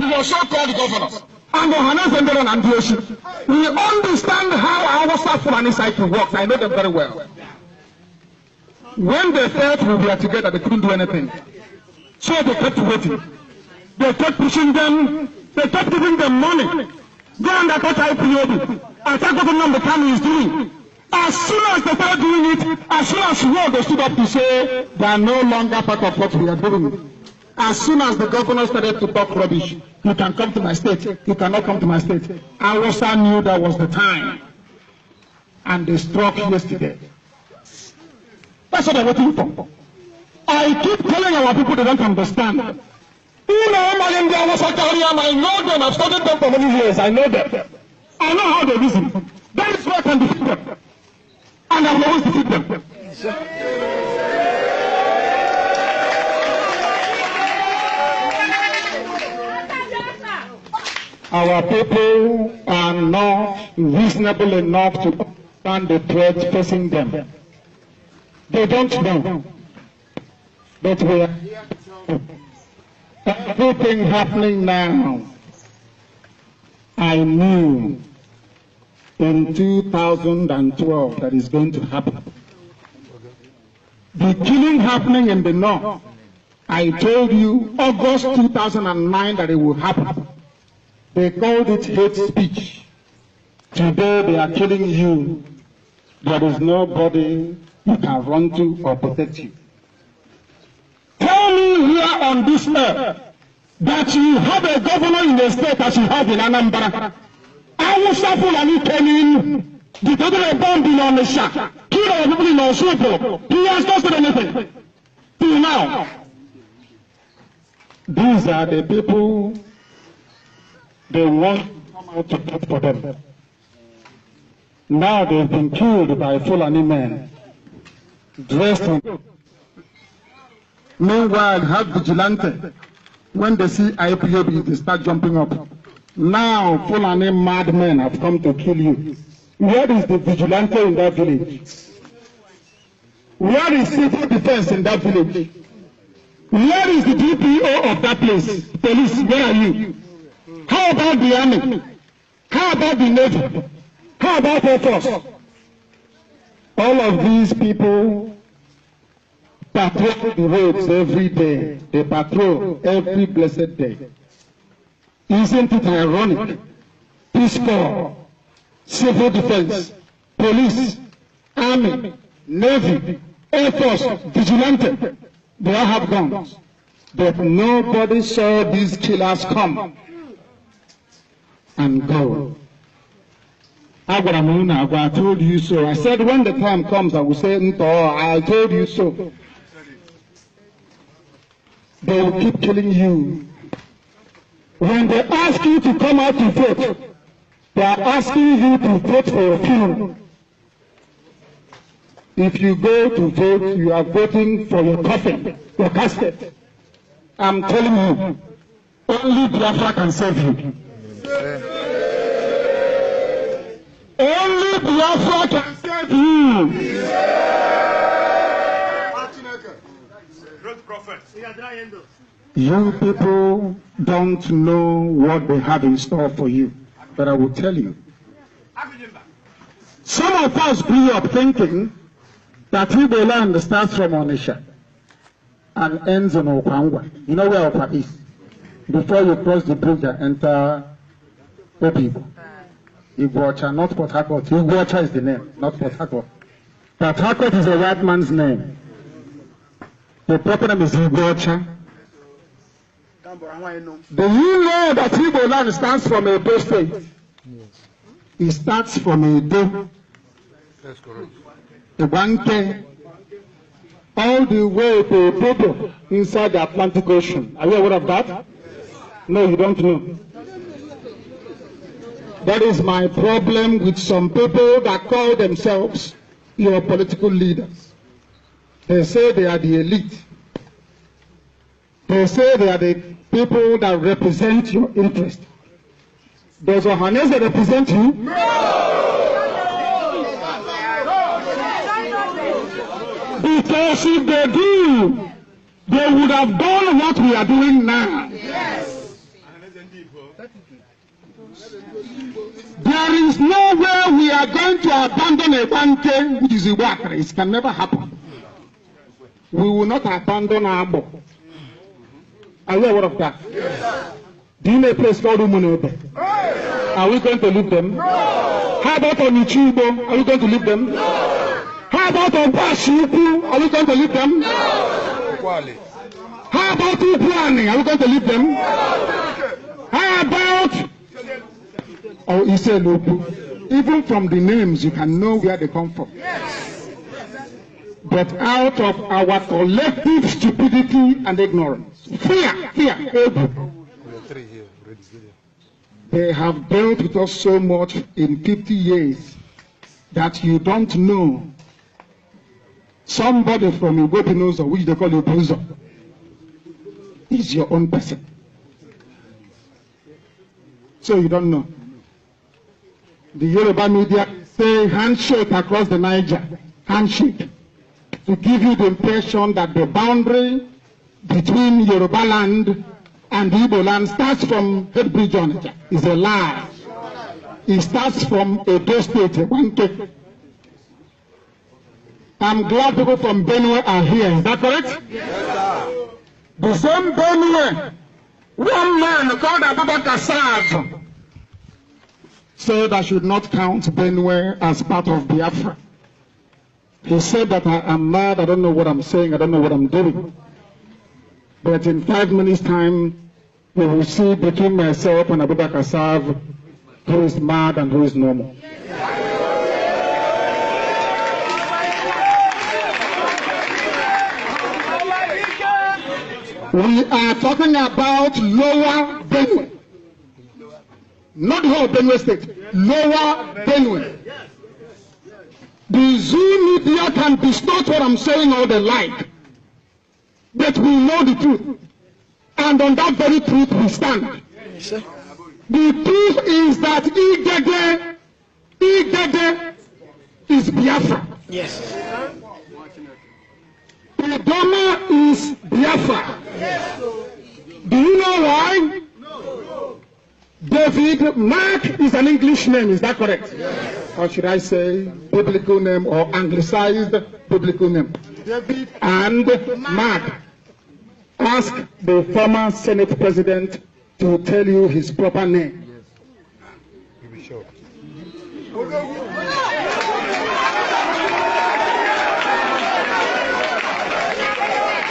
and your so-called governors. And we understand how our Fulani cycle works. I know them very well. When they felt we were together, they couldn't do anything. So they kept waiting. They kept pushing them. They kept giving them money. Go and attack IPOB. Attack what Nnamdi Kanu is doing. As soon as they started doing it, as soon as they stood up to say they are no longer part of what we are doing. As soon as the governor started to talk rubbish, you can come to my state, you cannot come to my state. Awusa knew that was the time. And they struck yesterday. That's what I'm waiting for. I keep telling our people they don't understand. You know, I know them, I've studied them for many years, I know them. I know how they reason. That is why I can defeat them. And I will always defeat them. Our people are not reasonable enough to understand the threat facing them. They don't know. But we are here. Everything happening now, I knew in 2012 that is going to happen. The killing happening in the north, I told you August 2009 that it will happen. They called it hate speech. Today they are killing you. There is nobody you can run to or protect you. Tell me here on this earth that you have a governor in the state as you have in Anambra. Awusa Fulani came in, detonated a bomb in Onitsha, killed our people in Osogbo. He has not said anything. Till now. These are the people they want to come out to fight for them. Now they've been killed by Fulani men, dressed in. Meanwhile, have vigilante. When they see IPOB, they start jumping up. Now, Fulani madmen have come to kill you. Where is the vigilante in that village? Where is civil defense in that village? Where is the DPO of that place? Police, where are you? How about the army? How about the navy? How about Air Force? All of these people patrol the roads every day. They patrol every blessed day. Isn't it ironic? Peace Corps, civil defense, police, army, navy, Air Force, vigilante, they all have guns. But nobody saw these killers come and go. I told you so. I said when the time comes, I will say, I told you so. They will keep killing you. When they ask you to come out to vote, they are asking you to vote for a funeral. If you go to vote, you are voting for your coffin, your casket. I'm telling you, only Biafra can save you. Only Biafra can save you. You people don't know what they have in store for you, but I will tell you. Some of us grew up thinking that Igbo land starts from Onitsha and ends in Okwangwa. You know where Okwa is? Before you cross the bridge and enter Opibo. Igbocha, not Port Harcourt. Igbocha is the name, not Port Harcourt. Port Harcourt is a white man's name. The proper name is Igbocha. Do you know that Igbo land stands from a Edo state? Yes. It starts from Edo. That's correct. Ibanke, all the way to Bodo inside the Atlantic Ocean. Are you aware of that? Yes. No, you don't know. That is my problem with some people that call themselves your political leaders. They say they are the elite. They say they are the people that represent your interest. Does Ohaneze represent you? No! Because if they do, they would have done what we are doing now. Yes. There is no way we are going to abandon a bank, which is a worker. It can never happen. We will not abandon our book. Are you aware of that? Yes. Do you know a place called Umunebe? Are we going to leave them? No. How about Onichibo? Are we going to leave them? No. How about Obashiku? Are we going to leave them? No. How about Upuani? Are we going to leave them? No. How about Iselupu? Even from the names, you can know where they come from. Yes. But out of our collective stupidity and ignorance, fear, they have dealt with us so much in 50 years that you don't know somebody from Igbo, which they call Ibuzo, is your own person. So you don't know. The Yoruba media say handshake across the Niger, handshake, to give you the impression that the boundary between Yoruba land and Igbo land starts from Headbridge Onitsha. Is a lie. It starts from Edo State, one cake. I'm glad people from Benue are here. Is that correct? Yes, the same Benue, one man called Abubakar Saad said I should not count Benue as part of Biafra. He said that I am mad, I don't know what I'm saying, I don't know what I'm doing. But in 5 minutes' time, we will see between myself and Abubakar Saad who is mad and who is normal. We are talking about Lower Benue. Not the whole Benue State. Lower Benue. The Zoo media can distort what I'm saying all they like. But we know the truth. And on that very truth we stand. The truth is that Igede is Biafra. Yes. Idoma is Biafra. Yes. Do you know why? No. David Mark is an English name, is that correct? Yes. Or should I say biblical name or anglicized biblical name? David and Mark. Ask the former Senate President to tell you his proper name. Yes. You'll be sure.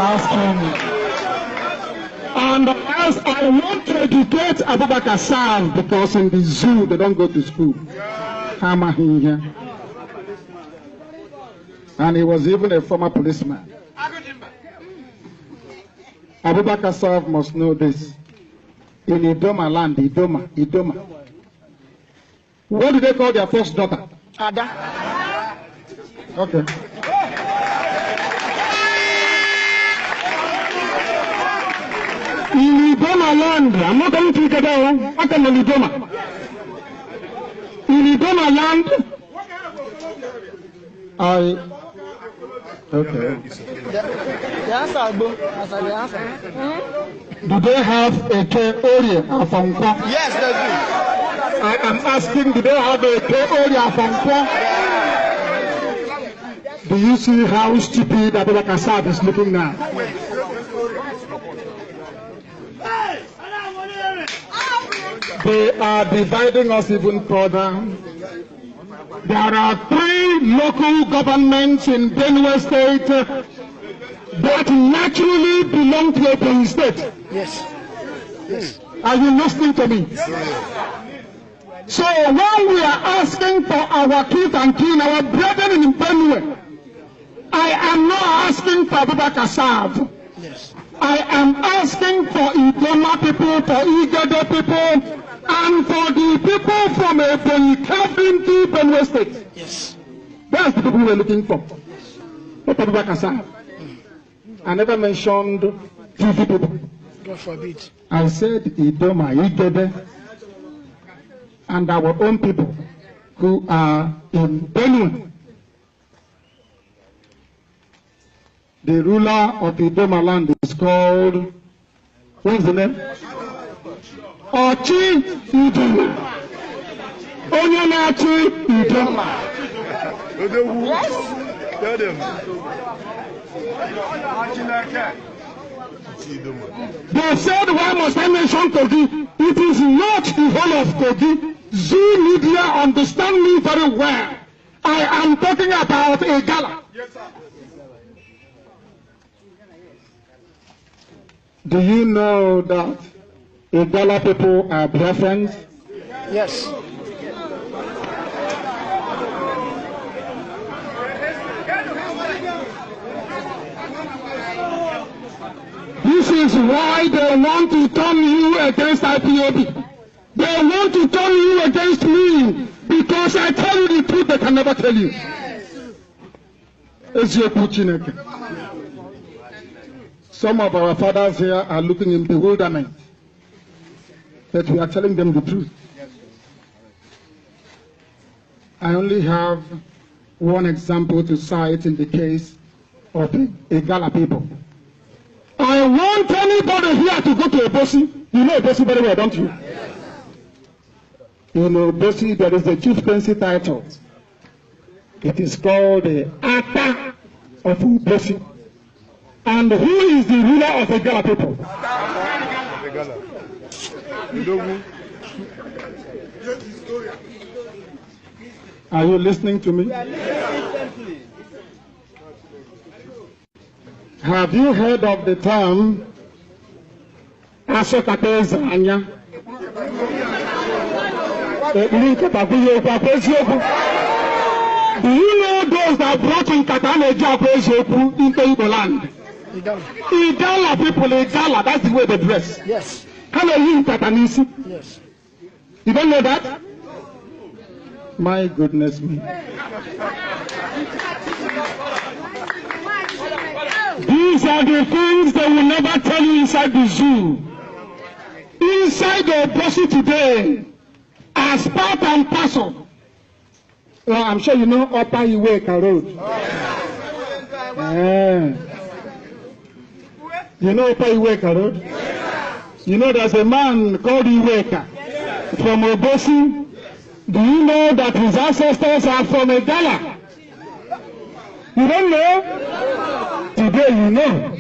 Ask him. And as I want to educate Abubakar Saad, because in the zoo they don't go to school. Here. And he was even a former policeman. Abubakar Saad must know this. In Idoma land, Idoma. What do they call their first daughter? Ada. Okay. In Idoma land, I'm not going to get out. What can in Idoma? In Idoma land, okay. The answer. Do they have a area of Afonso? Yes, they do. I am asking, do they have a area of Afonso? Do you see how stupid Abubakar Saad is looking now? They are dividing us even further. There are 3 local governments in Benue State that naturally belong to a Benue State. Yes. Yes. Are you listening to me? Yes. So when we are asking for our kith and kin, our brethren in Benue, I am not asking for Abubakar Saad. Yes. I am asking for Idoma people, for Igede people, and for the people from Ebonyi, Kevin to Benue State. Yes. That's the people we're looking for. Not Abubakar Saad. I never mentioned TV people. God forbid. I said Idoma, Igede, and our own people who are in Benue. The ruler of Idoma land is called, what's the name? Ochi Idoma. Onyenachi Idoma. Yes. Tell them. They said, why must I mention Kogi? It is not the whole of Kogi. Zoo media understand me very well. I am talking about a gala. Yes, sir. Do you know that Igala people are Biafrans? Yes. This is why they want to turn you against IPOB. They want to turn you against me because I tell you the truth they can never tell you. Some of our fathers here are looking in bewilderment that we are telling them the truth. I only have one example to cite in the case of Igala people. I want anybody here to go to Obosi. You know Obosi very well, don't you? In Obosi, there is a chieftaincy title. It is called the Ata of Obosi. And who is the ruler of the Igala people? Are you listening to me? Have you heard of the term Asokatezanya? Do you know those that brought in Kataneja into Igbo land? Igala people, Igala, that's the way they dress. Yes. How are you in Katanisi? Yes. You don't know that? My goodness me. These are the things they will never tell you inside the zoo. Inside the Obosi today, as part and parcel. Well, I'm sure you know Upper Iweka Road. You know Upper Iweka Road? You know there's a man called Iweka from Obosi. Do you know that his ancestors are from Igala? You don't know? Today you know.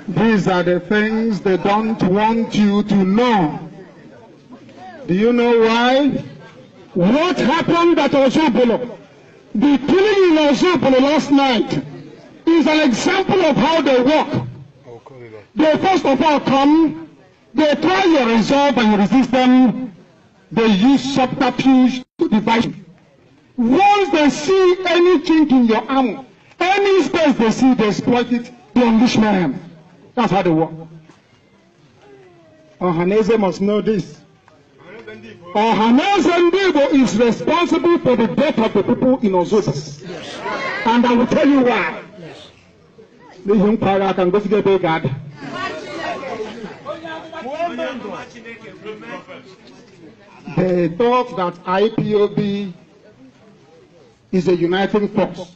These are the things they don't want you to know. Do you know why? What happened at Ozubolo? The killing in Ozubolo last night is an example of how they work. They first of all come, they try your resolve and you resist them. They use subterfuge to divide you. Once they see any chink in your armor, any space they see, they exploit it, they unleash mayhem. That's how they work. Ohaneze must know this. Ohaneze Ndibo is responsible for the death of the people in Ozobo. And I will tell you why. The young power can go to the big God. They thought that IPOB is a uniting force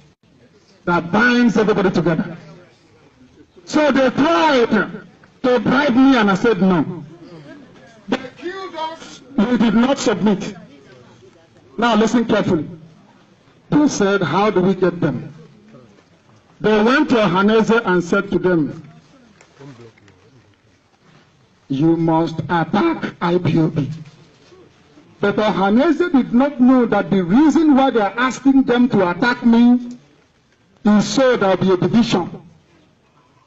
that binds everybody together. So they tried to bribe me and I said no. They killed us. We did not submit. Now listen carefully. They said, how do we get them? They went to Ohaneze and said to them, you must attack IPOB. But Ohaneze did not know that the reason why they are asking them to attack me is so there will be a division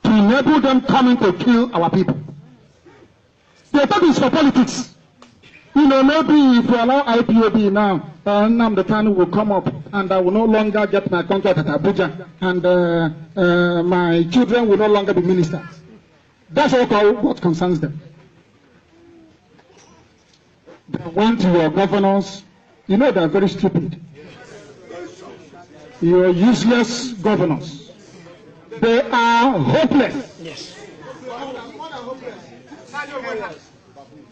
to enable them coming to kill our people. They thought it's for politics. You know, maybe if we allow IPOB now, Nnamdi Kanu will come up and I will no longer get my contract at Abuja and my children will no longer be ministers. That's all what concerns them. They went to your governors. You know they're very stupid. Your useless governors. They are hopeless. Yes.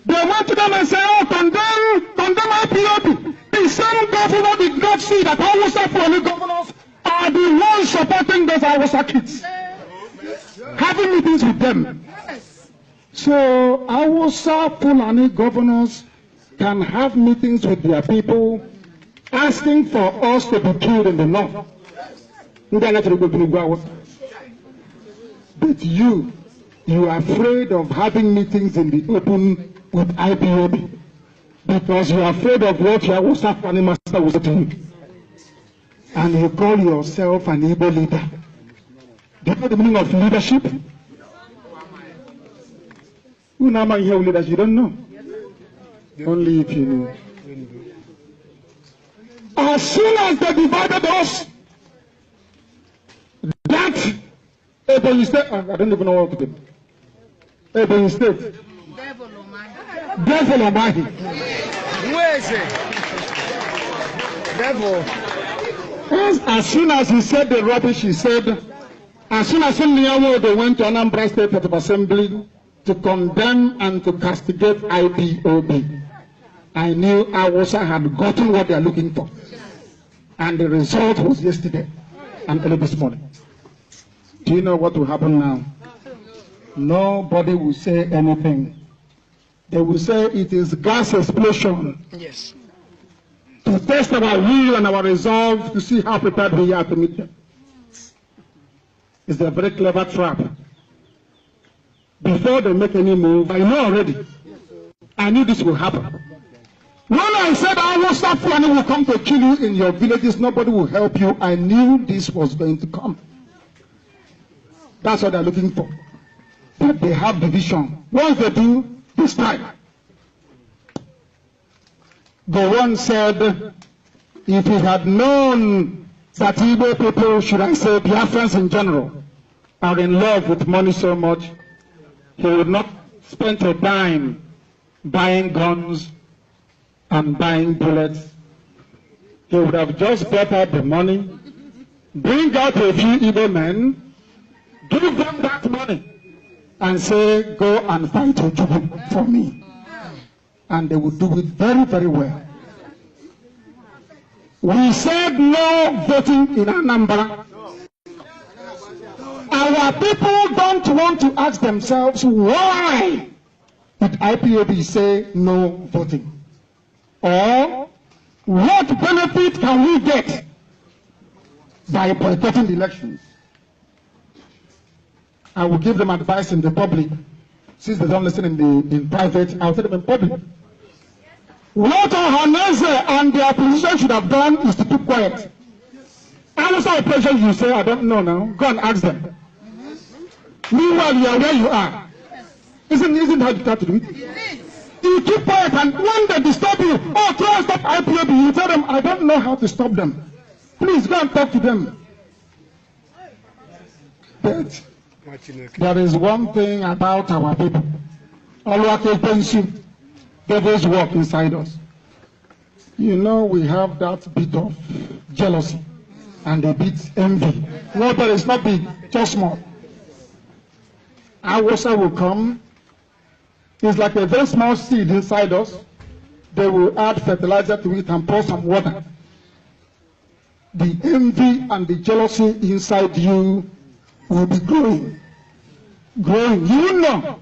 They went to them and said, oh, condemn IPOB. The same governor did not see that Hausa Fulani governors are the ones supporting those Hausa kids, having meetings with them. So Hausa Fulani governors can have meetings with their people, asking for us to be killed in the north. But you are afraid of having meetings in the open with IPOB because you are afraid of what your Hausa Fulani master will say to you. And you call yourself an Igbo leader. Do you know the meaning of leadership? Who now might hear leaders? You don't know. Only if you know. As soon as they divided us, that Ebonyi State, I don't even know what to do. Ebonyi State. Devil Omahi. Where is it? Devil. As soon as he said the rubbish, he said, as soon as they went to Anambra State Legislative Assembly to condemn and to castigate IPOB, I knew Hausa had gotten what they are looking for. And the result was yesterday and early this morning. Do you know what will happen now? Nobody will say anything. They will say it is gas explosion. Yes. To test our will and our resolve to see how prepared we are to meet them. It's a very clever trap. Before they make any move, I know already. I knew this will happen. When I said Hausa Fulani will come to kill you in your villages, nobody will help you, I knew this was going to come. That's what they're looking for. But they have division. Once they do, they strike. The one said, if he had known that Igbo people, should I say Biafrans in general, are in love with money so much, he would not spend a dime buying guns and buying bullets. He would have just brought out the money, bring out a few Igbo men, give them that money, and say, go and fight Ojubu for me. And they would do it very, very well. We said no voting in Anambra. Our people don't want to ask themselves, why did IPOB say no voting? Or what benefit can we get by boycotting the elections? I will give them advice in the public. Since they don't listen in private, I'll tell them in public. What Ohaneze and the opposition should have done is to keep quiet. Answer opposition, you say, I don't know now. Go and ask them. Meanwhile, you are where you are. Isn't how you have to do it? You keep quiet, and when they disturb you, oh, try and stop IPOB, you tell them, I don't know how to stop them. Please go and talk to them. But there is one thing about our people. Devil's work inside us. You know, we have that bit of jealousy and a bit envy. No, but it's not big, just small. Hausa will come. It's like a very small seed inside us. They will add fertilizer to it and pour some water. The envy and the jealousy inside you will be growing. Growing. You know.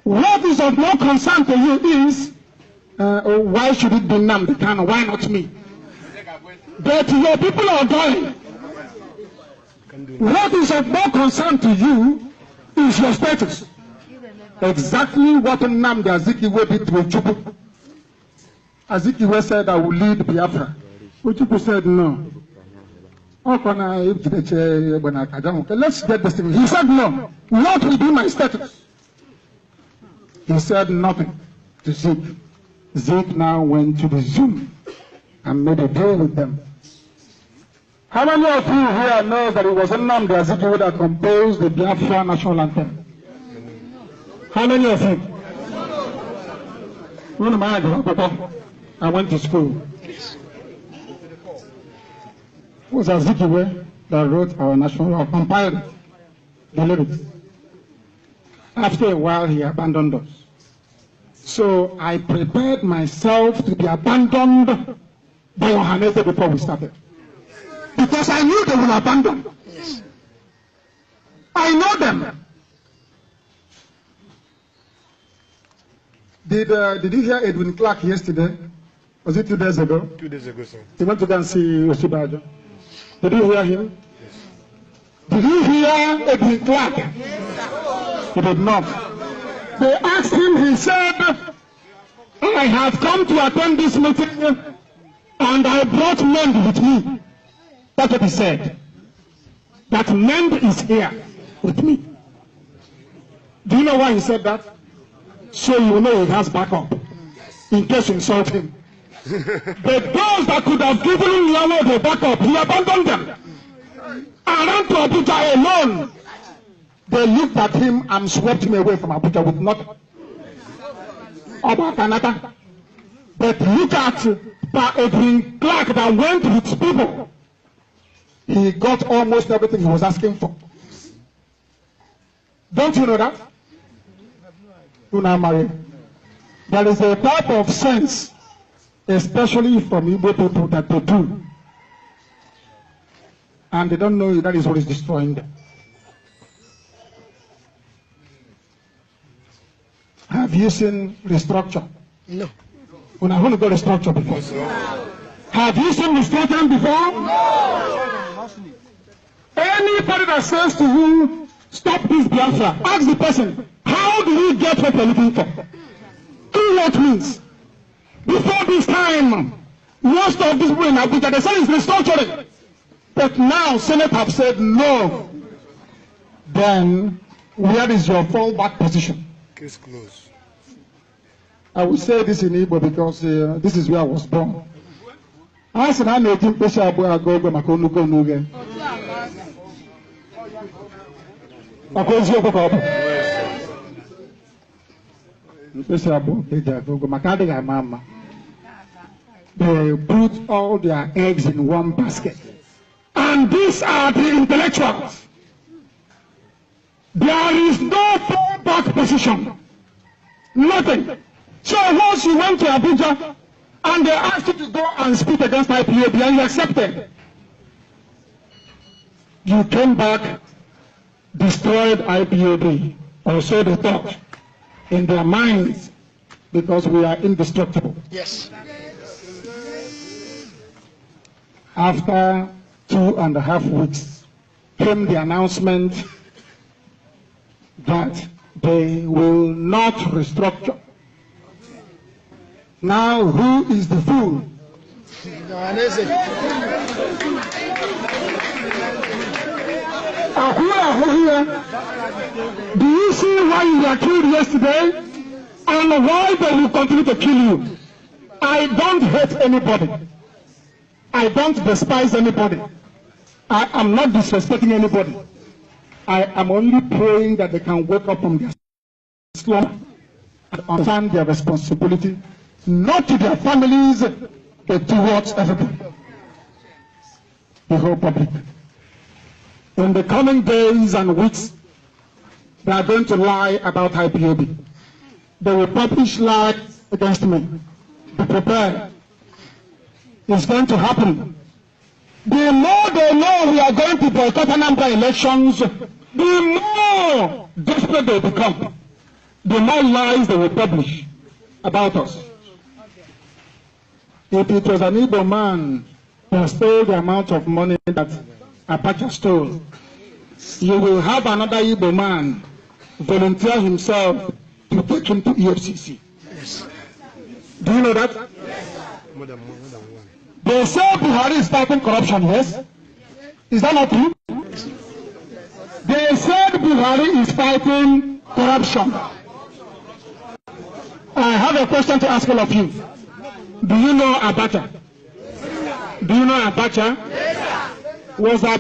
What is of no concern to you is, why should it be Nnamdi Kanu? Why not me? But your people are dying. What is of no concern to you is your status. Exactly what Nnamdi Azikiwe did to Ojukwu. Azikiwe said, I will lead Biafra. Ojukwu said, no. Let's get this thing. He said, no. What will be my status? He said nothing to Zeke. Zeke now went to the Zoom and made a deal with them. How many of you here know that it was Nnamdi Azikiwe that composed the Biafra national anthem? How many of you? I went to school. It was Azikiwe that wrote our national, or compiled the lyrics. After a while, he abandoned us. So I prepared myself to be abandoned by Ohaneze before we started. Because I knew they will abandon. Yes. I know them. Did you hear Edwin Clark yesterday? Was it 2 days ago? 2 days ago, sir. He went to go and see Osibajo. Did you hear him? Yes. Did you hear Edwin Clark? Yes, he did not. They asked him, he said, I have come to attend this meeting and I brought Mend with me. That's what he said. That Mend is here with me. Do you know why he said that? So you know he has backup in case you insult him. But those that could have given him the backup, he abandoned them. And ran to Abuja alone. They looked at him and swept him away from Abuja with nothing. About Canada. But look at Edwin Clark that went with people. He got almost everything he was asking for. Don't you know that? There is a type of sense, especially from Igbo people, that they do. And they don't know that is what is destroying them. Have you seen restructure? No. When I want to go restructure before. Have you seen restructuring before? No. Anybody that says to you, stop this Biafra, ask the person, how do you get what you're looking for? Do what means. Before this time, most of these people in Abuja, they said it's restructuring. But now, Senate have said no. Then, where is your fallback position? Case closed. I will say this in Igbo because this is where I was born. I said, I'm making special boy go Makonuko Nuge. They put all their eggs in one basket. And these are the intellectuals. There is no fallback position. Nothing. So once you went to Abuja and they asked you to go and speak against IPOB and you accepted, you came back, destroyed IPOB, or so they thought in their minds, because we are indestructible. Yes. After 2.5 weeks came the announcement that they will not restructure. Now, who is the fool? Do you see why you were killed yesterday and why they will continue to kill you? I don't hate anybody. I don't despise anybody. I am not disrespecting anybody. I am only praying that they can wake up from their slumber and understand their responsibility, not to their families, but towards everybody, the whole public. In the coming days and weeks, they are going to lie about IPOB. They will publish lies against me. Be prepared. It's going to happen. The more they know we are going to boycott Anambra elections, the more desperate they become. The more lies they will publish about us. If it was an Igbo man who stole the amount of money that Apache stole, you will have another Igbo man volunteer himself to take him to EFCC. Yes. Do you know that? More than one. They say Buhari is fighting corruption, yes? Is that not true? They said Buhari is fighting corruption. I have a question to ask all of you. Do you know Abacha? Do you know Abacha? Was Abacha